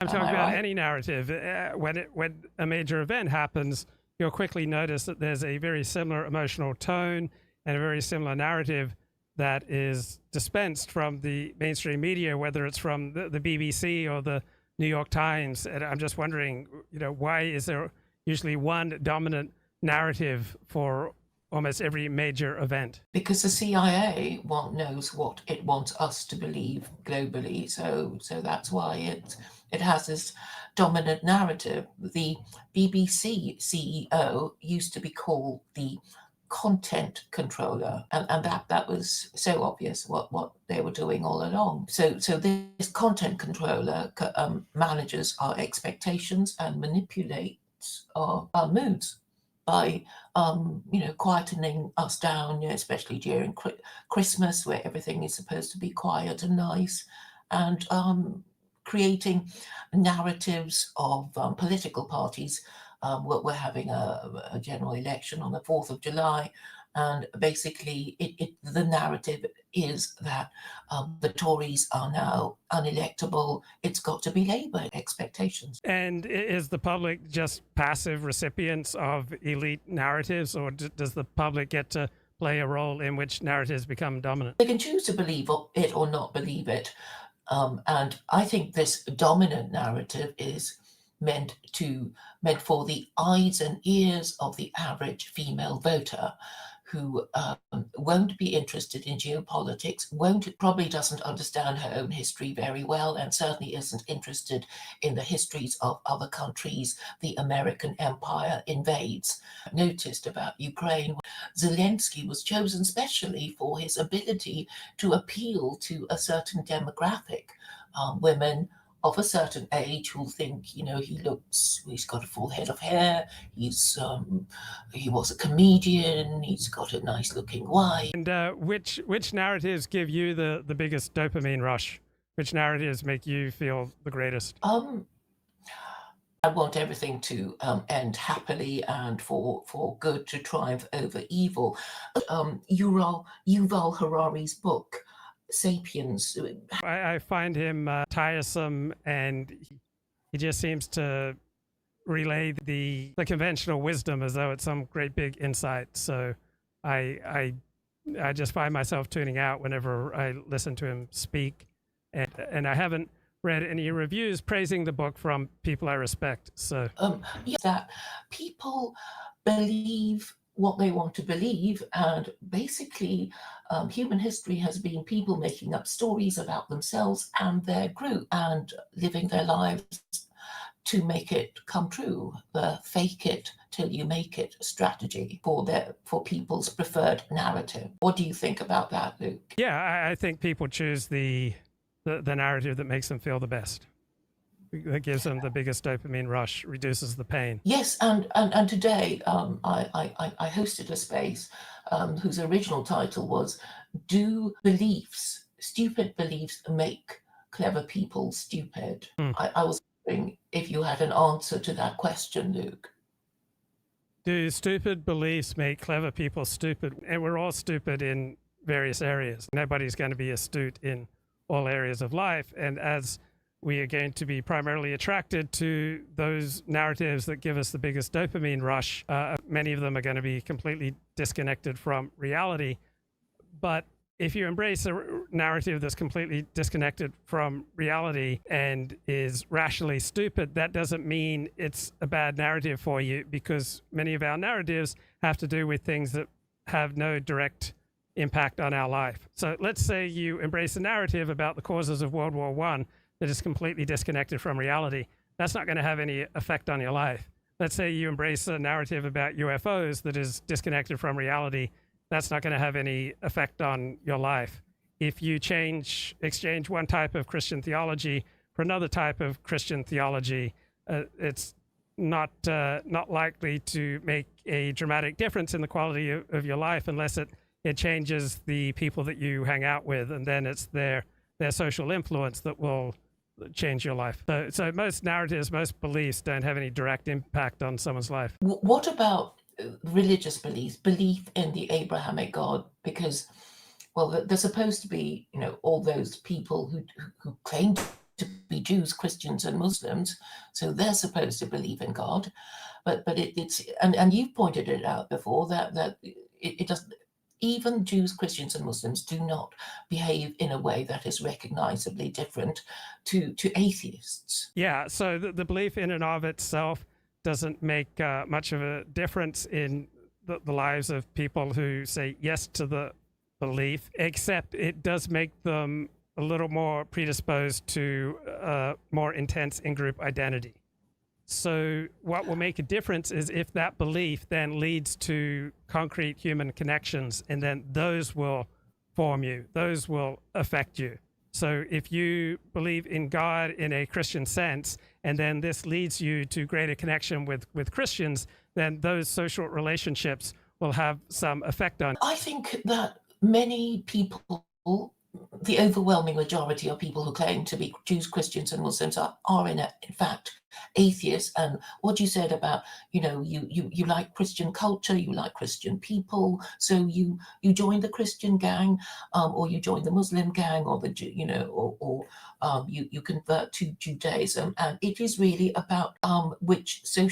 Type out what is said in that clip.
I'm Am talking I about right? any narrative. When a major event happens, you'll quickly notice that there's a very similar emotional tone and a very similar narrative that is dispensed from the mainstream media, whether it's from the BBC or the New York Times. And I'm just wondering, why is there usually one dominant narrative for almost every major event? Because the CIA knows what it wants us to believe globally, so that's why it has this dominant narrative. The BBC CEO used to be called the content controller, and that was so obvious what they were doing all along. So this content controller manages our expectations and manipulates our moods by quietening us down, especially during Christmas, where everything is supposed to be quiet and nice, and creating narratives of political parties. We're having a general election on the 4th of July, and basically the narrative is that the Tories are now unelectable. It's got to be Labour expectations. And is the public just passive recipients of elite narratives, or does the public get to play a role in which narratives become dominant? They can choose to believe it or not believe it. And I think this dominant narrative is meant for the eyes and ears of the average female voter, who won't be interested in geopolitics, probably doesn't understand her own history very well, and certainly isn't interested in the histories of other countries the American empire invades. I noticed about Ukraine, Zelensky was chosen specially for his ability to appeal to a certain demographic, women of a certain age who think, he's got a full head of hair, he was a comedian, he's got a nice looking wife. And which narratives give you the biggest dopamine rush? Which narratives make you feel the greatest? I want everything to end happily and for good to triumph over evil. Yuval Harari's book, Sapiens. I find him tiresome, and he just seems to relay the conventional wisdom as though it's some great big insight. So I just find myself tuning out whenever I listen to him speak, and I haven't read any reviews praising the book from people I respect. So that people believe what they want to believe, and basically human history has been people making up stories about themselves and their group and living their lives to make it come true. The fake it till you make it strategy for people's preferred narrative. What do you think about that, Luke? Yeah, I think people choose the narrative that makes them feel the best, that gives them the biggest dopamine rush, reduces the pain. Yes, and today I hosted a space whose original title was "Do Stupid Beliefs Make Clever People Stupid?" I was wondering if you had an answer to that question, Luke. Do stupid beliefs make clever people stupid? And we're all stupid in various areas. Nobody's going to be astute in all areas of life. And as we are going to be primarily attracted to those narratives that give us the biggest dopamine rush, many of them are going to be completely disconnected from reality. But if you embrace a narrative that's completely disconnected from reality and is rationally stupid, that doesn't mean it's a bad narrative for you, because many of our narratives have to do with things that have no direct impact on our life. So let's say you embrace a narrative about the causes of World War I that is completely disconnected from reality. That's not going to have any effect on your life. Let's say you embrace a narrative about UFOs that is disconnected from reality. That's not going to have any effect on your life. If you exchange one type of Christian theology for another type of Christian theology, it's not likely to make a dramatic difference in the quality of your life unless it changes the people that you hang out with, and then it's their social influence that will change your life. So most narratives, most beliefs don't have any direct impact on someone's life. What about religious belief in the Abrahamic God? Because, well, there's supposed to be, all those people who claim to be Jews, Christians, and Muslims, so they're supposed to believe in God. But it's and you've pointed it out before that it doesn't. Even Jews, Christians, and Muslims do not behave in a way that is recognizably different to atheists. Yeah, so the belief in and of itself doesn't make much of a difference in the lives of people who say yes to the belief, except it does make them a little more predisposed to more intense in-group identity. So what will make a difference is if that belief then leads to concrete human connections, and then those will form you, those will affect you. So if you believe in God in a Christian sense, and then this leads you to greater connection with Christians, then those social relationships will have some effect on. I think that many people, the overwhelming majority of people who claim to be Jews, Christians, and Muslims are in fact atheists. And what you said about, you like Christian culture, you like Christian people, so you join the Christian gang, or you join the Muslim gang, or you convert to Judaism, and it is really about which social